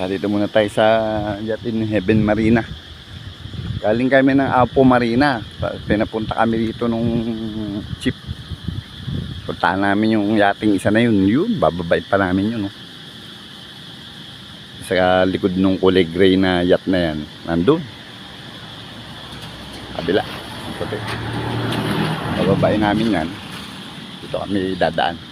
Dito muna tayo sa Yacht in Heaven Marina. Galing kami ng Apo Marina. Pinapunta kami dito nung chip. Puntaan namin yung yating isa na yun. Yun, bababait pa namin yun. No? Sa likod nung kulay gray na yacht na yan. Nandun. Kabila. Bababain namin yan. Dito kami dadaan.